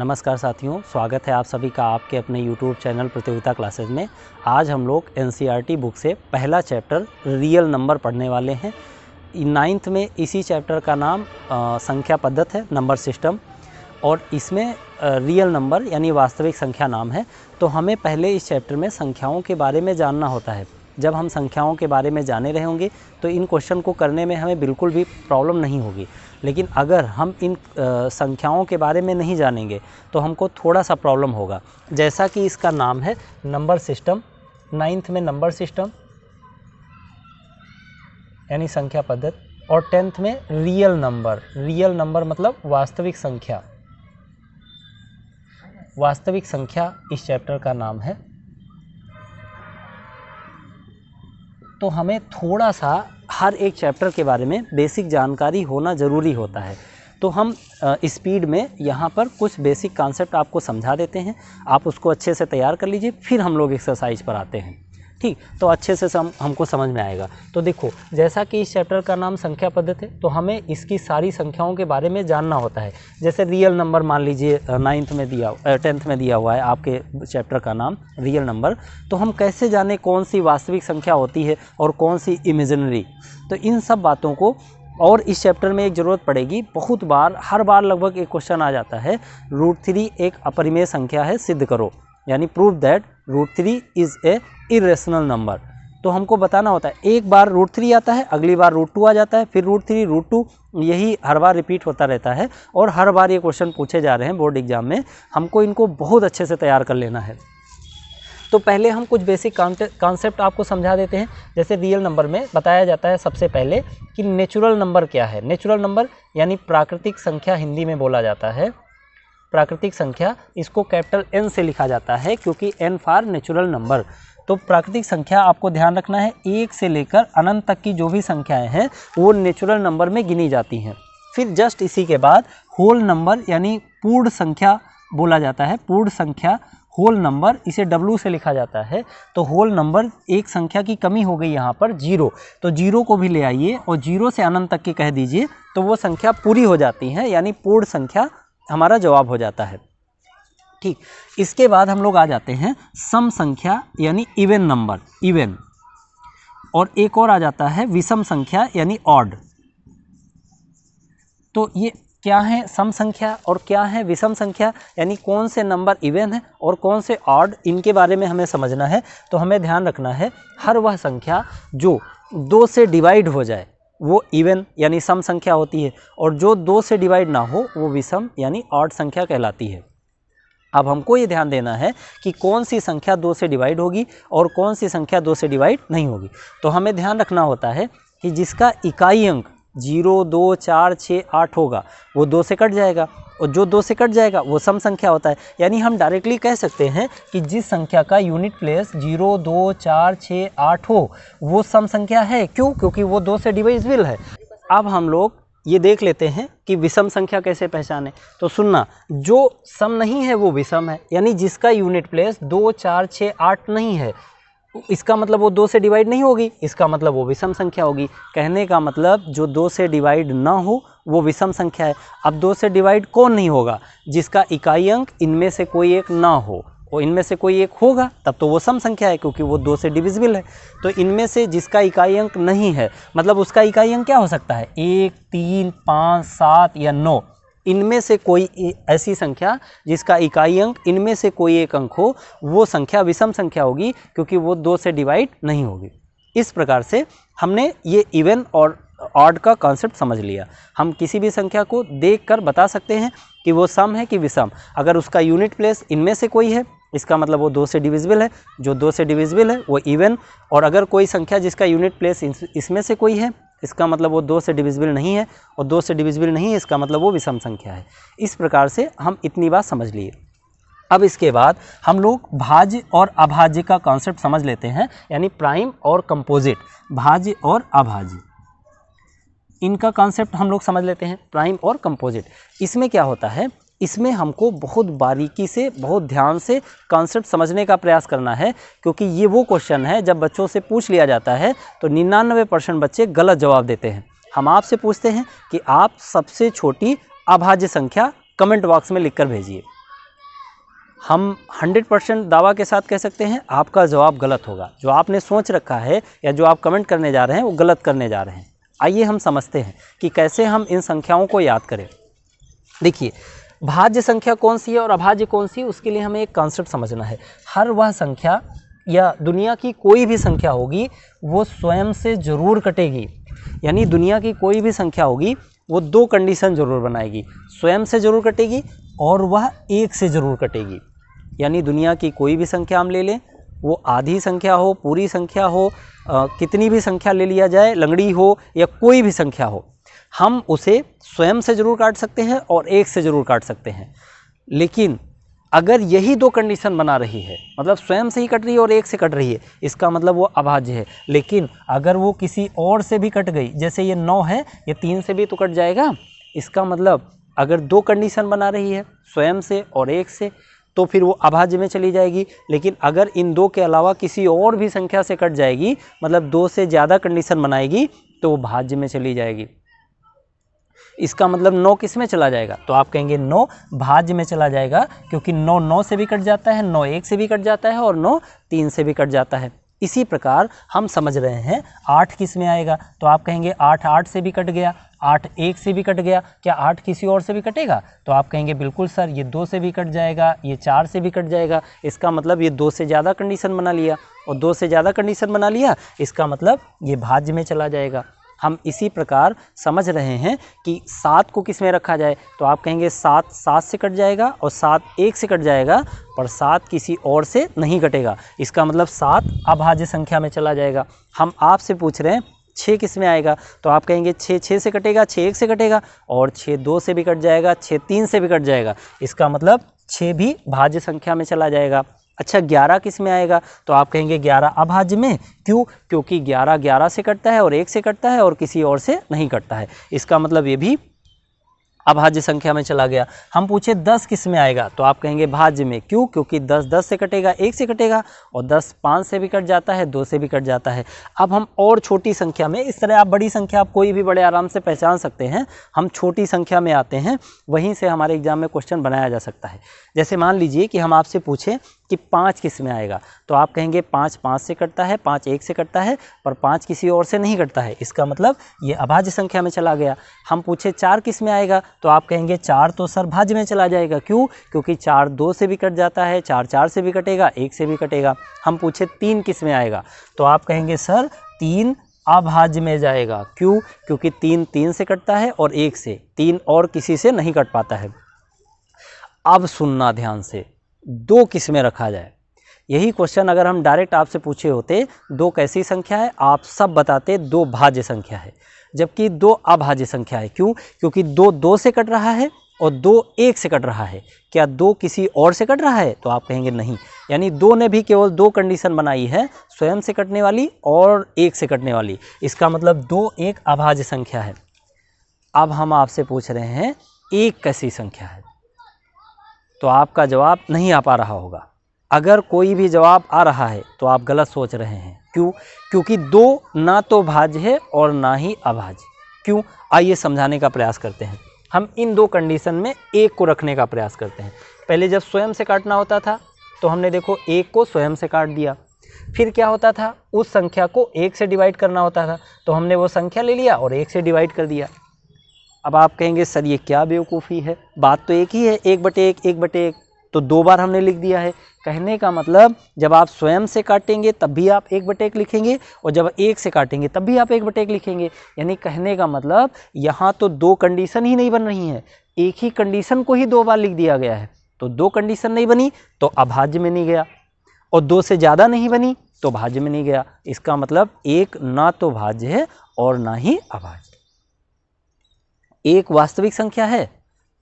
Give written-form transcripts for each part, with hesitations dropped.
नमस्कार साथियों, स्वागत है आप सभी का आपके अपने YouTube चैनल प्रतियोगिता क्लासेज में। आज हम लोग NCERT बुक से पहला चैप्टर रियल नंबर पढ़ने वाले हैं। 9th में इसी चैप्टर का नाम संख्या पद्धति है, नंबर सिस्टम, और इसमें रियल नंबर यानी वास्तविक संख्या नाम है। तो हमें पहले इस चैप्टर में संख्याओं के बारे में जानना होता है। जब हम संख्याओं के बारे में जाने रहे होंगे तो इन क्वेश्चन को करने में हमें बिल्कुल भी प्रॉब्लम नहीं होगी। लेकिन अगर हम इन संख्याओं के बारे में नहीं जानेंगे तो हमको थोड़ा सा प्रॉब्लम होगा। जैसा कि इसका नाम है नंबर सिस्टम, 9th में नंबर सिस्टम यानी संख्या पद्धति, और 10th में रियल नंबर। रियल नंबर मतलब वास्तविक संख्या। वास्तविक संख्या इस चैप्टर का नाम है। तो हमें थोड़ा सा हर एक चैप्टर के बारे में बेसिक जानकारी होना ज़रूरी होता है। तो हम स्पीड में यहाँ पर कुछ बेसिक कॉन्सेप्ट आपको समझा देते हैं, आप उसको अच्छे से तैयार कर लीजिए, फिर हम लोग एक्सरसाइज पर आते हैं। ठीक, तो अच्छे से हमको समझ में आएगा। तो देखो, जैसा कि इस चैप्टर का नाम संख्या पद्धति है, तो हमें इसकी सारी संख्याओं के बारे में जानना होता है। जैसे रियल नंबर मान लीजिए 9th में दिया 10th में दिया हुआ है आपके चैप्टर का नाम रियल नंबर। तो हम कैसे जाने कौन सी वास्तविक संख्या होती है और कौन सी इमेजिनरी। तो इन सब बातों को, और इस चैप्टर में एक ज़रूरत पड़ेगी बहुत बार, हर बार लगभग एक क्वेश्चन आ जाता है, √3 एक अपरिमेय संख्या है, सिद्ध करो, यानी prove that √3 is a irrational number. तो हमको बताना होता है, एक बार √3 आता है, अगली बार √2 आ जाता है, फिर √3 √2, यही हर बार रिपीट होता रहता है। और हर बार ये क्वेश्चन पूछे जा रहे हैं बोर्ड एग्जाम में, हमको इनको बहुत अच्छे से तैयार कर लेना है। तो पहले हम कुछ बेसिक कॉन्सेप्ट आपको समझा देते हैं। जैसे रियल नंबर में बताया जाता है सबसे पहले कि नेचुरल नंबर क्या है। नेचुरल नंबर यानी प्राकृतिक संख्या हिंदी में बोला जाता है। प्राकृतिक संख्या, इसको कैपिटल N से लिखा जाता है क्योंकि N फॉर नेचुरल नंबर। तो प्राकृतिक संख्या आपको ध्यान रखना है, 1 से लेकर अनंत तक की जो भी संख्याएं हैं वो नेचुरल नंबर में गिनी जाती हैं। फिर जस्ट इसी के बाद होल नंबर यानी पूर्ण संख्या बोला जाता है। पूर्ण संख्या होल नंबर, इसे W से लिखा जाता है। तो होल नंबर, एक संख्या की कमी हो गई यहाँ पर 0, तो 0 को भी ले आइए और 0 से अनंत तक की कह दीजिए, तो वो संख्या पूरी हो जाती है, यानी पूर्ण संख्या हमारा जवाब हो जाता है। ठीक, इसके बाद हम लोग आ जाते हैं सम संख्या यानी इवन नंबर, इवन, और एक और आ जाता है विषम संख्या यानी ऑड। तो ये क्या है सम संख्या और क्या है विषम संख्या, यानी कौन से नंबर इवन है और कौन से ऑड, इनके बारे में हमें समझना है। तो हमें ध्यान रखना है, हर वह संख्या जो 2 से डिवाइड हो जाए वो इवन यानी सम संख्या होती है, और जो 2 से डिवाइड ना हो वो विषम यानी ऑड संख्या कहलाती है। अब हमको ये ध्यान देना है कि कौन सी संख्या 2 से डिवाइड होगी और कौन सी संख्या 2 से डिवाइड नहीं होगी। तो हमें ध्यान रखना होता है कि जिसका इकाई अंक 0, 2, 4, 6, 8 होगा वो 2 से कट जाएगा, और जो 2 से कट जाएगा वो सम संख्या होता है। यानी हम डायरेक्टली कह सकते हैं कि जिस संख्या का यूनिट प्लेस 0, 2, 4, 6, 8 हो वो सम संख्या है। क्यों? क्योंकि वो 2 से डिविजिबल है। अब हम लोग ये देख लेते हैं कि विषम संख्या कैसे पहचाने। तो सुनना, जो सम नहीं है वो विषम है, यानी जिसका यूनिट प्लेस 2, 4, 6, 8 नहीं है, इसका मतलब वो 2 से डिवाइड नहीं होगी, इसका मतलब वो विषम संख्या होगी। कहने का मतलब जो 2 से डिवाइड ना हो वो विषम संख्या है। अब 2 से डिवाइड कौन नहीं होगा? जिसका इकाई अंक इनमें से कोई एक ना हो, और इनमें से कोई एक होगा तब तो वो सम संख्या है, क्योंकि वो 2 से डिविजिबल है। तो इनमें से जिसका इकाई अंक नहीं है, मतलब उसका इकाई अंक क्या हो सकता है? 1, 3, 5, 7 या 9। इनमें से कोई ऐसी संख्या जिसका इकाई अंक इनमें से कोई एक अंक हो, वो संख्या विषम संख्या होगी, क्योंकि वो 2 से डिवाइड नहीं होगी। इस प्रकार से हमने ये इवन और ऑड का कॉन्सेप्ट समझ लिया। हम किसी भी संख्या को देखकर बता सकते हैं कि वो सम है कि विषम। अगर उसका यूनिट प्लेस इनमें से कोई है, इसका मतलब वो 2 से डिविजिबल है, जो 2 से डिविजिबल है वो इवन। और अगर कोई संख्या जिसका यूनिट प्लेस इसमें से कोई है, इसका मतलब वो 2 से डिविजिबल नहीं है, और 2 से डिविजिबल नहीं है, इसका मतलब वो विषम संख्या है। इस प्रकार से हम इतनी बात समझ लिए। अब इसके बाद हम लोग भाज्य और अभाज्य का कॉन्सेप्ट समझ लेते हैं, यानी प्राइम और कंपोजिट, भाज्य और अभाज्य, इनका कॉन्सेप्ट हम लोग समझ लेते हैं, प्राइम और कंपोजिट। इसमें क्या होता है, इसमें हमको बहुत बारीकी से, बहुत ध्यान से कॉन्सेप्ट समझने का प्रयास करना है, क्योंकि ये वो क्वेश्चन है जब बच्चों से पूछ लिया जाता है तो 99% बच्चे गलत जवाब देते हैं। हम आपसे पूछते हैं कि आप सबसे छोटी अभाज्य संख्या कमेंट बॉक्स में लिखकर भेजिए। हम 100% दावा के साथ कह सकते हैं आपका जवाब गलत होगा। जो आपने सोच रखा है या जो आप कमेंट करने जा रहे हैं वो गलत करने जा रहे हैं। आइए हम समझते हैं कि कैसे हम इन संख्याओं को याद करें। देखिए, भाज्य संख्या कौन सी है और अभाज्य कौन सी है, उसके लिए हमें एक कॉन्सेप्ट समझना है। हर वह संख्या या दुनिया की कोई भी संख्या होगी वो स्वयं से ज़रूर कटेगी। यानी दुनिया की कोई भी संख्या होगी वो दो कंडीशन ज़रूर बनाएगी, स्वयं से ज़रूर कटेगी और वह एक से ज़रूर कटेगी। यानी दुनिया की कोई भी संख्या हम ले लें, वो आधी संख्या हो, पूरी संख्या हो, कितनी भी संख्या ले लिया जाए, लंगड़ी हो या कोई भी संख्या हो, हम उसे स्वयं से ज़रूर काट सकते हैं और एक से ज़रूर काट सकते हैं। लेकिन अगर यही दो कंडीशन बना रही है, मतलब स्वयं से ही कट रही है और एक से कट रही है, इसका मतलब वो अभाज्य है। लेकिन अगर वो किसी और से भी कट गई, जैसे ये 9 है, ये 3 से भी तो कट जाएगा, इसका मतलब अगर दो कंडीशन बना रही है स्वयं से और एक से, तो फिर वो अभाज्य में चली जाएगी। लेकिन अगर इन दो के अलावा किसी और भी संख्या से कट जाएगी, मतलब दो से ज़्यादा कंडीशन बनाएगी, तो वो भाज्य में चली जाएगी। इसका मतलब 9 किस में चला जाएगा, तो आप कहेंगे 9 भाज्य में चला जाएगा, क्योंकि 9 9 से भी कट जाता है, 9 1 से भी कट जाता है और 9 3 से भी कट जाता है। इसी प्रकार हम समझ रहे हैं 8 किस में आएगा, तो आप कहेंगे 8 8 से भी कट गया, 8 1 से भी कट गया, क्या 8 किसी और से भी कटेगा, तो आप कहेंगे बिल्कुल सर, ये 2 से भी कट जाएगा, ये 4 से भी कट जाएगा। इसका मतलब ये 2 से ज़्यादा कंडीशन बना लिया, और 2 से ज़्यादा कंडीशन बना लिया, इसका मतलब ये भाज्य में चला जाएगा। हम इसी प्रकार समझ रहे हैं कि 7 को किस में रखा जाए, तो आप कहेंगे 7 7 से कट जाएगा और 7 1 से कट जाएगा, पर 7 किसी और से नहीं कटेगा। इसका मतलब 7 अभाज्य संख्या में चला जाएगा। हम आपसे पूछ रहे हैं 6 किस में आएगा, तो आप कहेंगे 6 6 से कटेगा, 6 1 से कटेगा और 6 2 से भी कट जाएगा, 6 3 से भी कट जाएगा। इसका मतलब 6 भी भाज्य संख्या में चला जाएगा। अच्छा, 11 किस में आएगा, तो आप कहेंगे 11 अभाज्य में। क्यों? क्योंकि 11 11 से कटता है और 1 से कटता है और किसी और से नहीं कटता है। इसका मतलब ये भी अभाज्य संख्या में चला गया। हम पूछे 10 किस में आएगा, तो आप कहेंगे भाज्य में। क्यों? क्योंकि 10 10 से कटेगा, 1 से कटेगा और 10 5 से भी कट जाता है, 2 से भी कट जाता है। अब हम और छोटी संख्या में, इस तरह आप बड़ी संख्या आप कोई भी बड़े आराम से पहचान सकते हैं, हम छोटी संख्या में आते हैं, वहीं से हमारे एग्जाम में क्वेश्चन बनाया जा सकता है। जैसे मान लीजिए कि हम आपसे पूछें कि 5 किस में आएगा, तो आप कहेंगे 5 5 से कटता है, 5 1 से कटता है, पर 5 किसी और से नहीं कटता है। इसका मतलब ये अभाज्य संख्या में चला गया। हम पूछे 4 किस में आएगा, तो आप कहेंगे 4 तो सर भाज्य में चला जाएगा। क्यों? क्योंकि 4 2 से भी कट जाता है, 4 4 से भी कटेगा, 1 से भी कटेगा। हम पूछे 3 किस में आएगा, तो आप कहेंगे सर 3 अभाज्य में जाएगा। क्यों? क्योंकि 3 3 से कटता है और 1 से, 3 और किसी से नहीं कट पाता है। अब सुनना ध्यान से, 2 किस में रखा जाए। यही क्वेश्चन अगर हम डायरेक्ट आपसे पूछे होते 2 कैसी संख्या है, आप सब बताते 2 भाज्य संख्या है, जबकि 2 अभाज्य संख्या है। क्यों? क्योंकि 2 2 से कट रहा है और 2 1 से कट रहा है। क्या 2 किसी और से कट रहा है, तो आप कहेंगे नहीं। यानी 2 ने भी केवल 2 कंडीशन बनाई है, स्वयं से कटने वाली और 1 से कटने वाली। इसका मतलब 2 एक अभाज्य संख्या है। अब हम आपसे पूछ रहे हैं 1 कैसी संख्या है, तो आपका जवाब नहीं आ पा रहा होगा। अगर कोई भी जवाब आ रहा है तो आप गलत सोच रहे हैं। क्यों? क्योंकि 2 ना तो भाज्य है और ना ही अभाज्य। क्यों? आइए समझाने का प्रयास करते हैं। हम इन 2 कंडीशन में 1 को रखने का प्रयास करते हैं। पहले जब स्वयं से काटना होता था तो हमने देखो 1 को स्वयं से काट दिया। फिर क्या होता था, उस संख्या को 1 से डिवाइड करना होता था, तो हमने वो संख्या ले लिया और 1 से डिवाइड कर दिया। अब आप कहेंगे सर ये क्या बेवकूफ़ी है, बात तो एक ही है, 1/1 1/1, तो 2 बार हमने लिख दिया है। कहने का मतलब जब आप स्वयं से काटेंगे तब भी आप 1/1 लिखेंगे और जब 1 से काटेंगे तब भी आप 1/1 लिखेंगे। यानी कहने का मतलब यहाँ तो 2 कंडीशन ही नहीं बन रही हैं, एक ही कंडीशन को ही 2 बार लिख दिया गया है। तो 2 कंडीशन नहीं बनी तो अभाज्य में नहीं गया, और 2 से ज़्यादा नहीं बनी तो भाज्य में नहीं गया। इसका मतलब 1 ना तो भाज्य है और ना ही अभाज्य। 1 वास्तविक संख्या है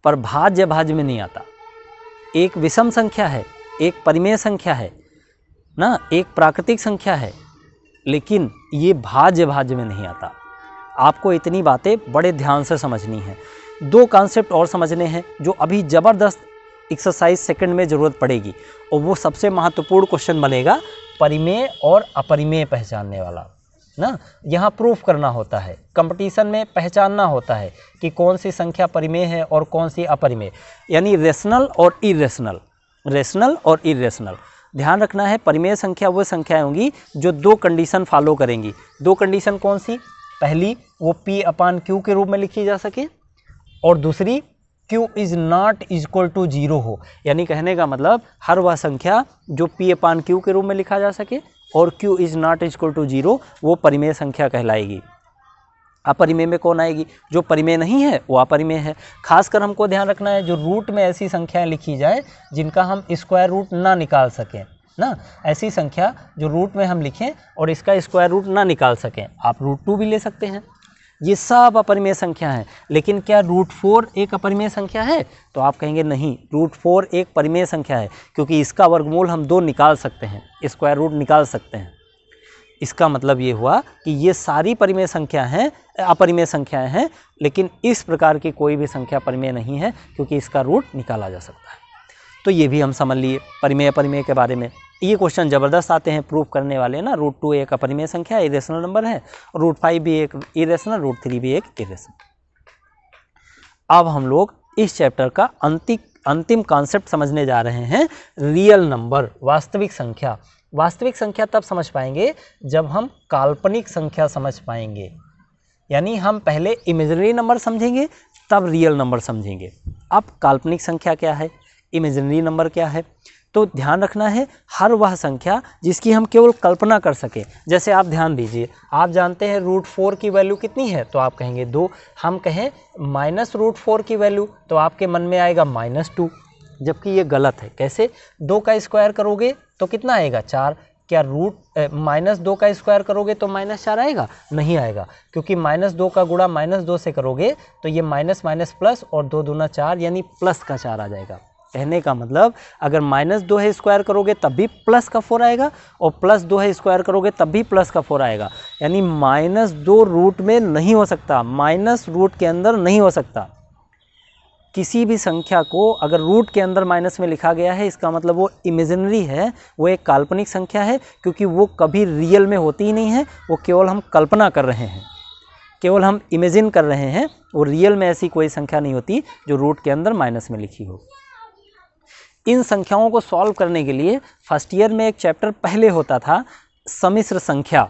पर भाज्य भाज्य में नहीं आता। 1 विषम संख्या है, 1 परिमेय संख्या है ना, 1 प्राकृतिक संख्या है, लेकिन ये भाज्य भाज्य में नहीं आता। आपको इतनी बातें बड़े ध्यान से समझनी है। 2 कॉन्सेप्ट और समझने हैं जो अभी ज़बरदस्त एक्सरसाइज सेकंड में ज़रूरत पड़ेगी, और वो सबसे महत्वपूर्ण क्वेश्चन बनेगा, परिमेय और अपरिमेय पहचानने वाला ना। यहाँ प्रूफ करना होता है, कंपटीशन में पहचानना होता है कि कौन सी संख्या परिमेय है और कौन सी अपरिमेय, यानी रेशनल और इरेशनल। रेशनल और इरेशनल। ध्यान रखना है परिमेय संख्या वो संख्याएं होंगी जो दो कंडीशन फॉलो करेंगी। दो कंडीशन कौन सी? पहली वो P/Q के रूप में लिखी जा सके और दूसरी Q is not equal to 0 हो। यानी कहने का मतलब हर वह संख्या जो P/Q के रूप में लिखा जा सके और Q is not equal to 0 वो परिमेय संख्या कहलाएगी। अपरिमेय में कौन आएगी? जो परिमेय नहीं है वो अपरिमेय है। खासकर हमको ध्यान रखना है जो रूट में ऐसी संख्याएं लिखी जाए जिनका हम स्क्वायर रूट ना निकाल सकें ना, ऐसी संख्या जो रूट में हम लिखें और इसका स्क्वायर रूट ना निकाल सकें। आप √2 भी ले सकते हैं। ये सब अपरिमेय संख्या है। लेकिन क्या √4 एक अपरिमेय संख्या है? तो आप कहेंगे नहीं, √4 एक परिमेय संख्या है क्योंकि इसका वर्गमूल हम 2 निकाल सकते हैं, स्क्वायर रूट निकाल सकते हैं। इसका मतलब ये हुआ कि ये सारी परिमेय संख्या हैं, अपरिमेय संख्याएं हैं, लेकिन इस प्रकार की कोई भी संख्या परिमेय नहीं है क्योंकि इसका रूट निकाला जा सकता है। तो ये भी हम समझ लिए परिमेय अपरिमेय के बारे में। ये क्वेश्चन ज़बरदस्त आते हैं प्रूफ करने वाले ना। √2 एक अपरिमेय संख्या इरेशनल नंबर है, √5 भी एक इरेशनल, √3 भी एक इरेशनल। अब हम लोग इस चैप्टर का अंतिम कॉन्सेप्ट समझने जा रहे हैं, रियल नंबर, वास्तविक संख्या। वास्तविक संख्या तब समझ पाएंगे जब हम काल्पनिक संख्या समझ पाएंगे। यानी हम पहले इमेजिनरी नंबर समझेंगे तब रियल नंबर समझेंगे। अब काल्पनिक संख्या क्या है, इमेजिनरी नंबर क्या है, तो ध्यान रखना है हर वह संख्या जिसकी हम केवल कल्पना कर सकें। जैसे आप ध्यान दीजिए, आप जानते हैं √4 की वैल्यू कितनी है, तो आप कहेंगे 2। हम कहें -√4 की वैल्यू तो आपके मन में आएगा -2, जबकि ये गलत है। कैसे? 2 का स्क्वायर करोगे तो कितना आएगा? 4। क्या -2 का स्क्वायर करोगे तो -4 आएगा? नहीं आएगा, क्योंकि -2 का गुणा -2 से करोगे तो ये माइनस माइनस प्लस और 2 दूना 4 यानी प्लस का 4 आ जाएगा। कहने का मतलब अगर -2 है स्क्वायर करोगे तब भी प्लस का 4 आएगा और +2 है स्क्वायर करोगे तब भी प्लस का 4 आएगा। यानी -2 रूट में नहीं हो सकता, माइनस रूट के अंदर नहीं हो सकता। किसी भी संख्या को अगर रूट के अंदर माइनस में लिखा गया है इसका मतलब वो इमेजिनरी है, वो एक काल्पनिक संख्या है, क्योंकि वो कभी रियल में होती ही नहीं है, वो केवल हम कल्पना कर रहे हैं, केवल हम इमेजिन कर रहे हैं। वो रियल में ऐसी कोई संख्या नहीं होती जो रूट के अंदर माइनस में लिखी हो। इन संख्याओं को सॉल्व करने के लिए फर्स्ट ईयर में एक चैप्टर पहले होता था सम्मिश्र संख्या।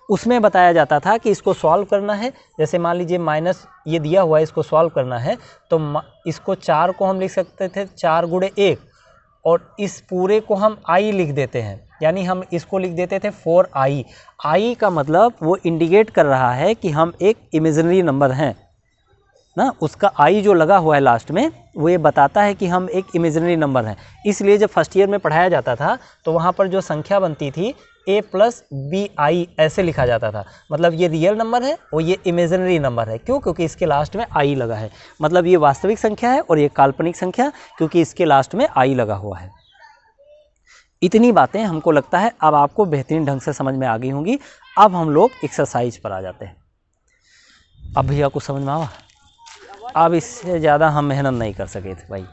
उसमें बताया जाता था कि इसको सॉल्व करना है। जैसे मान लीजिए माइनस ये दिया हुआ है, इसको सॉल्व करना है तो इसको 4 को हम लिख सकते थे 4 × 1 और इस पूरे को हम i लिख देते हैं। यानी हम इसको लिख देते थे 4i। i का मतलब वो इंडिकेट कर रहा है कि हम एक इमेजिनरी नंबर हैं ना, उसका i जो लगा हुआ है लास्ट में वो ये बताता है कि हम एक इमेजिनरी नंबर हैं। इसलिए जब फर्स्ट ईयर में पढ़ाया जाता था तो वहाँ पर जो संख्या बनती थी a + bi ऐसे लिखा जाता था। मतलब ये रियल नंबर है और ये इमेजिनरी नंबर है। क्यों? क्योंकि इसके लास्ट में i लगा है। मतलब ये वास्तविक संख्या है और ये काल्पनिक संख्या, क्योंकि इसके लास्ट में i लगा हुआ है। इतनी बातें हमको लगता है अब आपको बेहतरीन ढंग से समझ में आ गई होंगी। अब हम लोग एक्सरसाइज पर आ जाते हैं। अब भैया को समझ में आवा? अब इससे ज़्यादा हम मेहनत नहीं कर सके थे भाई।